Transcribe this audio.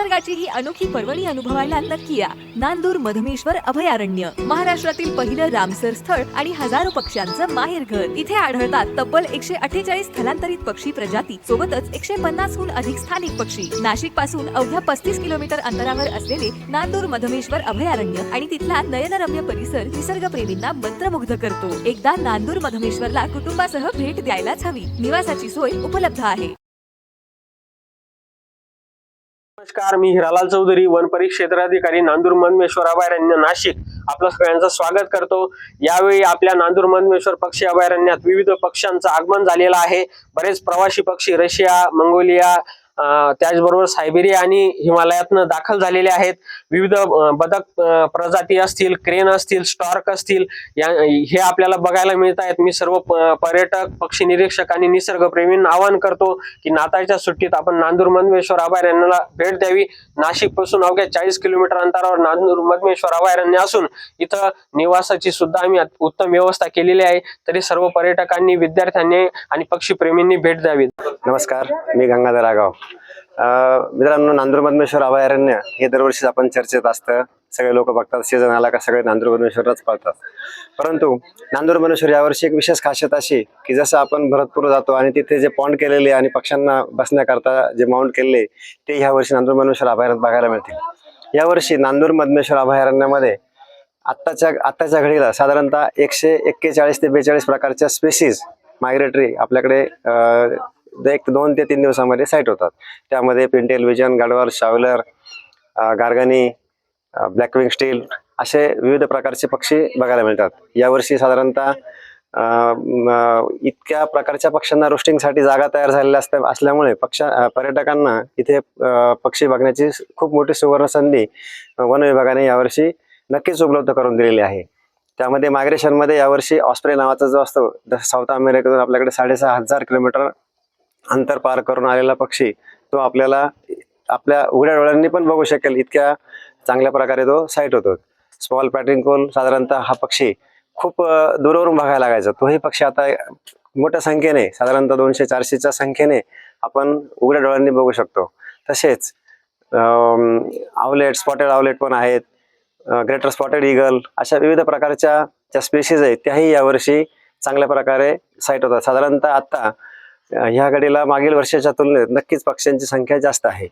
निसर्गाची ही अनोखी पर्वणी अनुभवायला नक्की या. नांदूर मधमेश्वर अभयारण्य, महाराष्ट्रातील पहिलं रामसर स्थळ आणि हजारो पक्ष्यांचं माहेरघर. इथे आढळतात तब्बल 148 स्थलांतरित पक्षी प्रजाती सोबतच 150 हून अधिक स्थानिक पक्षी. नाशिक पासून अवघ्या 35 किलोमीटर अंतरावर असलेले नांदूर मधमेश्वर अभयारण्य आणि तिथला नयनरम्य परिसर निसर्गप्रेमींना मंत्रमुग्ध करतो. एकदा नांदूर मधमेश्वरला कुटुंबासह भेट द्यायलाच हवी. निवासाची सोय उपलब्ध आहे. नमस्कार, मी हिरालाल चौधरी, वन परिक्षेत्राधिकारी, नांदूर मधमेश्वर अभयारण्य, नाशिक. आपलं सगळ्यांचं स्वागत करतो. यावेळी आपल्या नांदूर मधमेश्वर पक्षी अभयारण्यात विविध पक्ष्यांचं आगमन झालेलं आहे. बरेच प्रवासी पक्षी रशिया, मंगोलिया, त्याचबरोबर सायबेरिया आणि हिमालयातनं दाखल झालेले आहेत. विविध बदक प्रजाती असतील, क्रेन असतील, स्टॉर्क असतील, हे आपल्याला बघायला मिळत आहेत. मी सर्व पर्यटक, पक्षी निरीक्षक आणि निसर्गप्रेमींना आवाहन करतो की नाताळच्या सुट्टीत आपण नांदूर मधमेश्वर अभयारण्याला भेट द्यावी. नाशिक पासून अवघ्या 40 किलोमीटर अंतरावर नांदूर मधमेश्वर अभयारण्य असून इथं निवासाची सुद्धा आम्ही उत्तम व्यवस्था केलेली आहे. तरी सर्व पर्यटकांनी, विद्यार्थ्यांनी आणि पक्षी प्रेमींनी भेट द्यावी. नमस्कार, मी गंगाधर आगाव. मित्रांनो, नांदूर मधमेश्वर अभयारण्य हे दरवर्षी आपण चर्चेत असतं. सगळे लोक बघतात, सीझन आला का सगळे नांदूर मधमेश्वरच पळतात. परंतु नांदूर मधमेश्वर यावर्षी एक विशेष खासियत अशी की जसं आपण भरतपूर जातो आणि तिथे जे पॉन्ड केलेले आणि पक्ष्यांना बसण्याकरता जे माउंट केलेले ते ह्या वर्षी नांदूर मधमेश्वर अभयारण्यात बघायला मिळतील. यावर्षी नांदूर मधमेश्वर अभयारण्यामध्ये आत्ताच्या घडीला साधारणतः 141 ते 42 प्रकारच्या स्पेसीज मायग्रेटरी आपल्याकडे 2 ते 3 दिवसामध्ये साईट होतात. त्यामध्ये pintail wigeon, gadwall, shoveler, garganey, blackwing stilt असे विविध प्रकारचे पक्षी बघायला मिळतात. यावर्षी साधारणतः इतक्या प्रकारच्या पक्ष्यांना रोस्टिंगसाठी जागा तयार झालेल्या असल्यामुळे पर्यटकांना इथे पक्षी बघण्याची खूप मोठी सुवर्ण संधी वन विभागाने यावर्षी नक्कीच उपलब्ध करून दिलेली आहे. त्यामध्ये मायग्रेशनमध्ये यावर्षी ऑस्प्रे नावाचा जो असतो, साऊथ अमेरिकेतून आपल्याकडे 6,500 किलोमीटर अंतर पार करून आलेला पक्षी तो आपल्याला आपल्या उघड्या डोळ्यांनी पण बघू शकेल, इतक्या चांगल्या प्रकारे तो साईट होतो. स्मॉल पॅट्रिंकोल साधारणतः हा पक्षी खूप दूरवरून बघायला लागायचा. तोही पक्षी आता मोठ्या संख्येने साधारणतः 200-400च्या संख्येने आपण उघड्या डोळ्यांनी बघू शकतो. तसेच आवलेट, स्पॉटेड आवलेट पण आहेत, ग्रेटर स्पॉटेड ईगल, अशा विविध प्रकारच्या ज्या स्पेशीज आहेत त्याही यावर्षी चांगल्या प्रकारे साईट होतात. साधारणतः आता ह्या घडीला मागील वर्षाच्या तुलनेत नक्कीच पक्ष्यांची संख्या जास्त आहे.